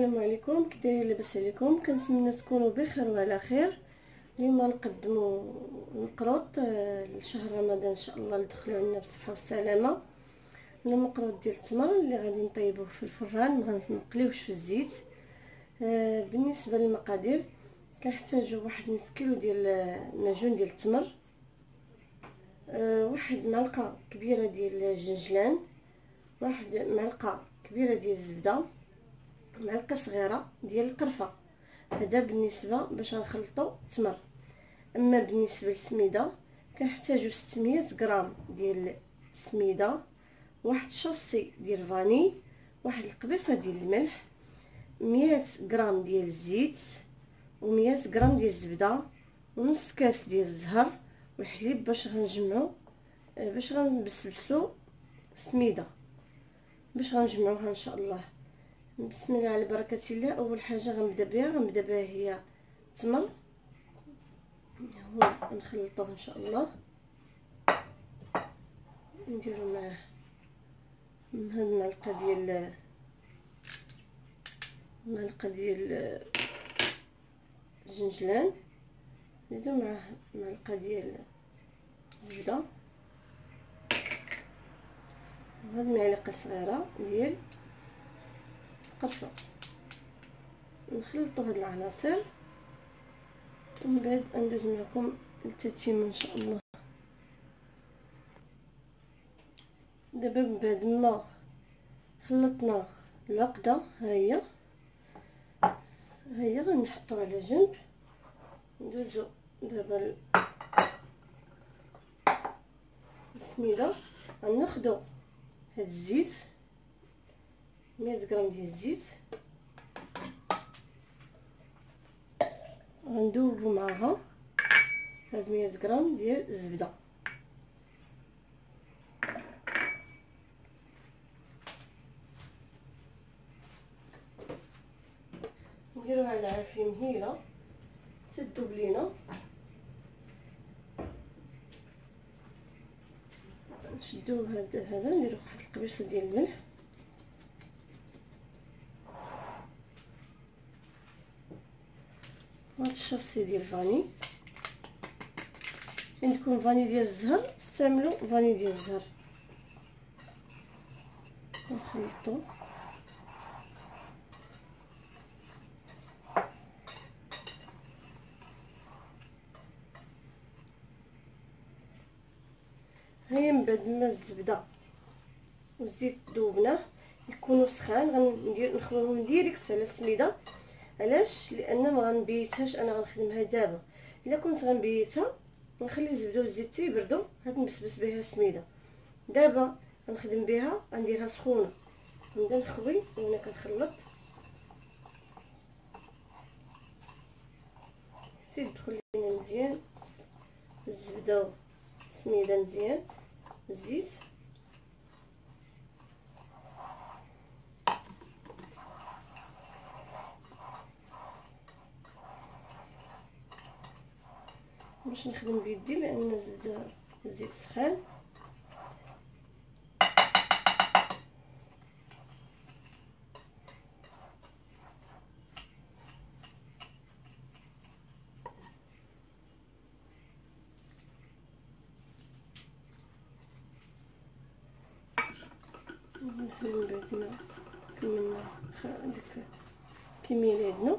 السلام عليكم، كي دايرين؟ لاباس عليكم؟ كنتمنى تكونوا بخير وعلى خير. اليوم نقدموا المقروط لشهر رمضان ان شاء الله، لدخلوا علينا بالصحه والسلامه. المقروط ديال التمر اللي غادي نطيبوه في الفران، ما غنقليوش في الزيت. بالنسبه للمقادير كنحتاجوا واحد نص كيلو ديال المعجون ديال التمر، واحد معلقه كبيره ديال الجنجلان، واحد معلقه كبيره ديال الزبده، معلقه صغيره ديال القرفه. هذا بالنسبه باش نخلطوا التمر. اما بالنسبه للسميده كنحتاجوا 600 غرام ديال السميده، واحد شاصي ديال فاني، واحد القبيصه ديال الملح، 100 غرام ديال الزيت، و100 غرام ديال الزبده، ونص كاس ديال الزهر والحليب باش غنجمعوا، باش غنبسبسوا السميده، باش غنجمعوها ان شاء الله. بسم الله على بركه الله. اول حاجه غنبدا بها هي التمر، هو نخلطوه ان شاء الله. نديرو معاه هاد المعلقه ديال الجنجلان، نزيدو معاه معلقه ديال الزبده، وهاد المعلقه صغيره ديال القرفه. نخلطوا هاد العناصر ومن بعد ندوز معكم للتتميم ان شاء الله. دابا من بعد ما خلطنا العقده، ها هي غنحطوها على جنب. ندوزو دابا السميده، غناخدو هاد الزيت، 100 غرام ديال الزيت، غندوبو معاها هاد 100 غرام ديال الزبده. نديروها على عافيه مهيله تذوب لينا. نشدو هذا نديرو واحد القبيصه ديال الملح، وهاد الشاصي ديال الفاني. عندكم فاني ديال الزهر استعملوا فاني ديال الزهر. نخلطو هيا. من بعد ما الزبده والزيت ذوبناه يكونوا سخان، نخويهم ديريكت على السميده. علاش؟ لان ما غنبيتهاش، انا غنخدمها دابا. الا كنت غنبيتها نخلي الزبده والزيت يبردوا، هاد نبسبس بها السميده. دابا غنخدم بها، غنديرها سخونه، نبدا نخوي وانا كنخلط. زيد دخل لينا مزيان الزبده والسميده، مزيان الزيت. باش نخدم بيدي لان الزبده الزيت سخان. من بعد ما كملنا ديك كميلادنا،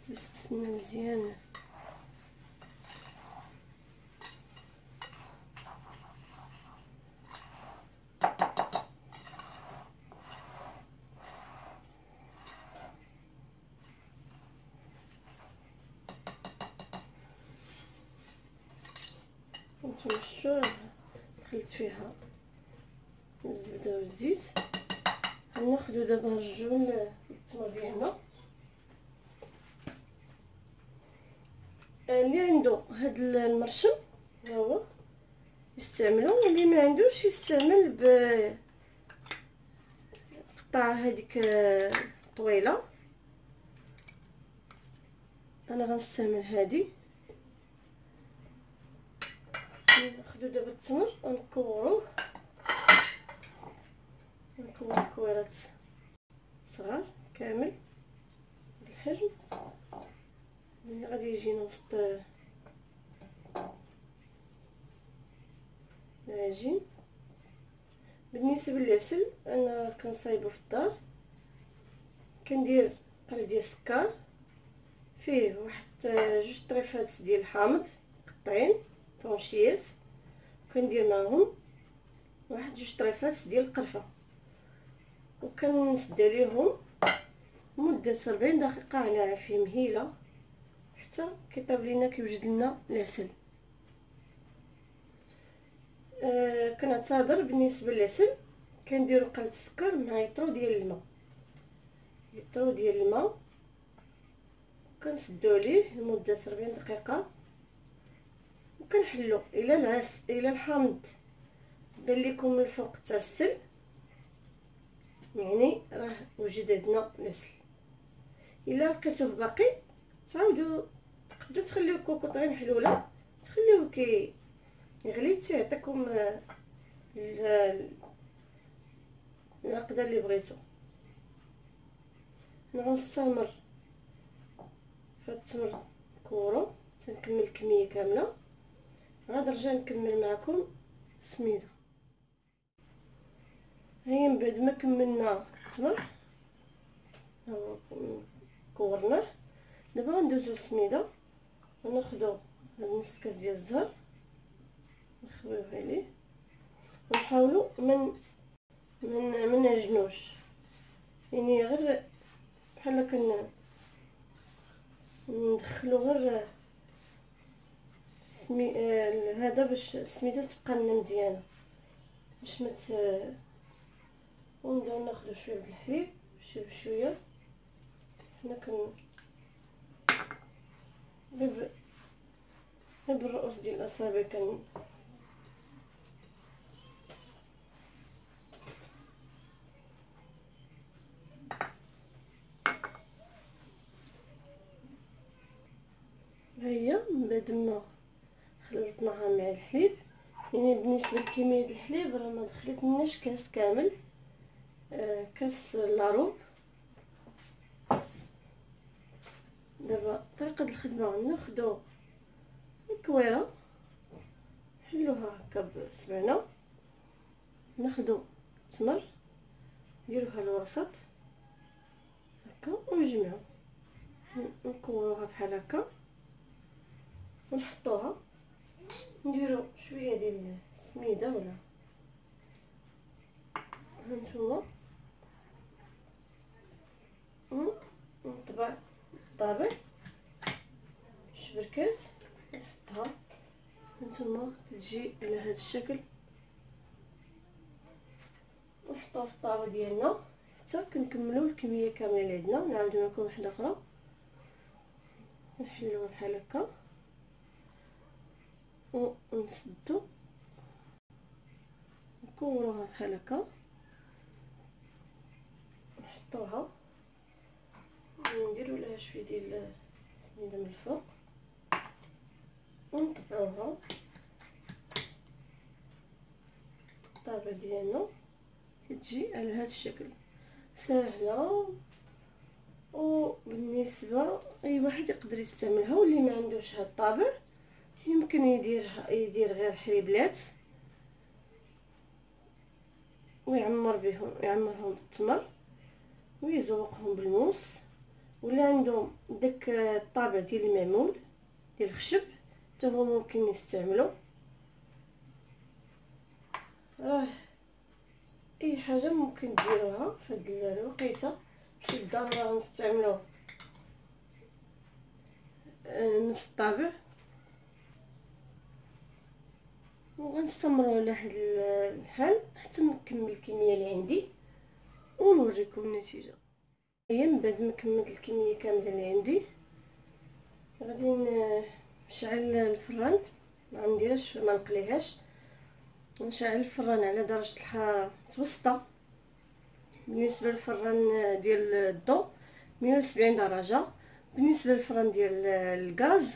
تبسبسنا مزيان. نتمشوا، دخلت فيها الزبده والزيت. غناخدو دابا نرجعو للتمر ديالنا. اللي عنده هاد المرشم ها هو يستعملو، واللي ما عندوش يستعمل بقطعه هذيك طويله. انا غنستعمل هذه. ناخدو دابا التمر ونكوروه، نكور كويرات صغار كامل الحجم اللي غادي يجينا وسط العجين. بالنسبه للعسل انا كنصايبو في الدار، كندير قلب ديال السكر فيه واحد 2 طريفات ديال الحامض قطعين طونشيات، وكندير معهم واحد 2 طريفات ديال القرفه، وكنسد عليهم مده 40 دقيقه على عافيه مهيله حتى كيطيب لينا كيوجد لنا العسل. كنعتذر بالنسبه للعسل كنديروا قلب السكر مع يطرو ديال الماء، كنسدو عليه لمده 40 دقيقه وكنحلو الى الحامض بان لكم من الفوق تعسل، يعني راه وجد عندنا العسل. الا لقيتوه باقي تعاودوا تقدروا تخليوه كوكوط محلوله، تخليوه يغلي حتى يعطيكم العقده اللي بغيتو. انا غنستمر في التمر كورو تنكمل الكميه كامله، غادي نرجع نكمل معكم السميده. هيا من بعد ما كملنا التمر كورناه، دابا غندوزو للسميده وناخدو هاد نص كاس ديال الزهر نخويوه عليه ونحاولوا من نعجنوش، يعني غير بحال هكا ندخلو غير هذا باش السميده تبقى لنا مزيانه باش ونبداو ناخدو شويه د الحليب شويه بشويه. حنا غير بالرؤوس ديال الاصابع هيا من بعد ما خلطناها مع الحليب، يعني بالنسبه لكميه الحليب راه ما دخلتلناش كاس كامل، كاس لاروب. دابا طريقه الخدمه ناخدو الكويره نحلوها هكا بصبعنا، ناخدو التمر نديروها الوسط هكا ونجمعو نكوروها بحال هكا ونحطوها، نديرو شويه ديال السميده ولا هانتوما ونطبع الطابع شبركات نحطها هانتوما تجي على هذا الشكل، ونحطوها في الطاوه ديالنا حتى كنكملوا الكميه كامله اللي عندنا. نعاودو لكم واحده اخرى نحلوها بحال هكا ونسدو نكوروها بحال هكا نحطوها ونديروا لها شويه ديال السميده من الفوق ونطبعوها الطابع ديالنا كتجي على هذا الشكل سهله، وبالنسبه اي واحد يقدر يستعملها. واللي ما عندوش هذا الطابع يمكن يدير غير حليبلات يعمرهم بالتمر ويزوقهم بالموس، ولا عندهم داك الطابع ديال المعمول ديال الخشب حتى هو ممكن يستعملوا. اي حاجه ممكن ديروها في هاد الوقيته، ماشي بالضروره نستعملوا نفس الطابع. وغنستمروا على هاد الحال حتى نكمل الكميه اللي عندي ونوريكم النتيجه. هي من بعد ما كملت الكميه كامله اللي عندي غادي نشعل الفران، ما نديرهاش ما نقليهاش، نشعل الفران على درجه الحراره متوسطه. بالنسبه للفران ديال الضوء 170 درجه، بالنسبه للفران ديال الغاز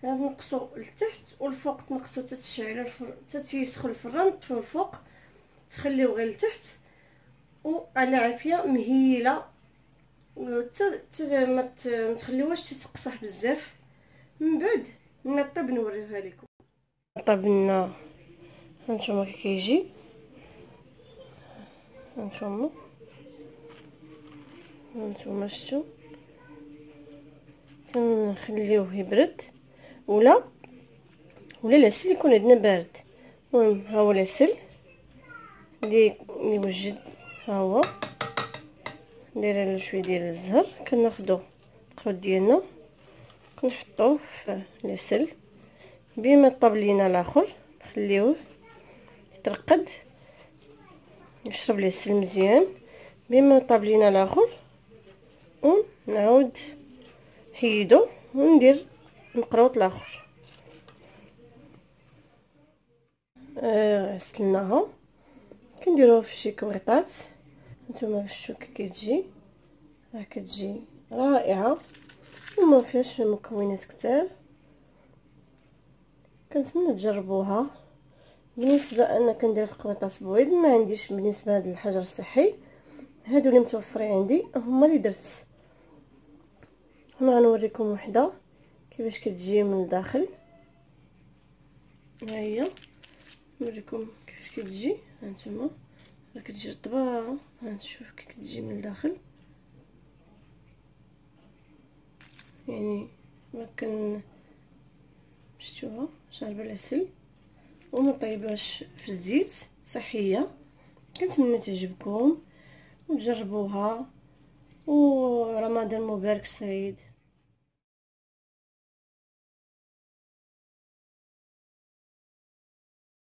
نقصو لتحت والفوق، تنقصو تتشعل حتى تيسخن الفران، تطفيو الفوق تخليوه غير لتحت وعلى عافيه مهيله، ما تخليوهاش تتقصح بزاف. من بعد نطيب نوريها لكم. طبنا هانتوما كي كيجي، هانتوما شفتوا. كنخليوه يبرد ولا العسل يكون عندنا بارد. المهم ها هو العسل اللي يوجد، ها هو ندير له شويه ديال الزهر. كناخذوا القرود ديالنا كنحطوه في العسل بما طاب لينا الاخر، نخليوه يترقد يشرب العسل مزيان بما طاب لينا الاخر، ونعاود حيدو وندير المقروط الاخر. غسلناها كنديروها في شي كويطات. نتوما شفتوا كي كتجي، راه كتجي رائعه وما فيهاش مكونات كتار. كنتمنى تجربوها. بالنسبه انا كندير في قويطات بويض، ما عنديش بالنسبه هذا الحجر الصحي. هادو اللي متوفرين عندي هما اللي درت. انا غنوريكم وحده كيفاش كتجي من الداخل. ها هي نوريكم كيفاش كتجي. هانتوما راه كتجي رطبه، هانشوف كي كتجي من الداخل. يعني ما كان شفتوها شاربه العسل وما طيباش في الزيت، صحيه. كنتمنى تعجبكم وتجربوها، ورمضان مبارك سعيد.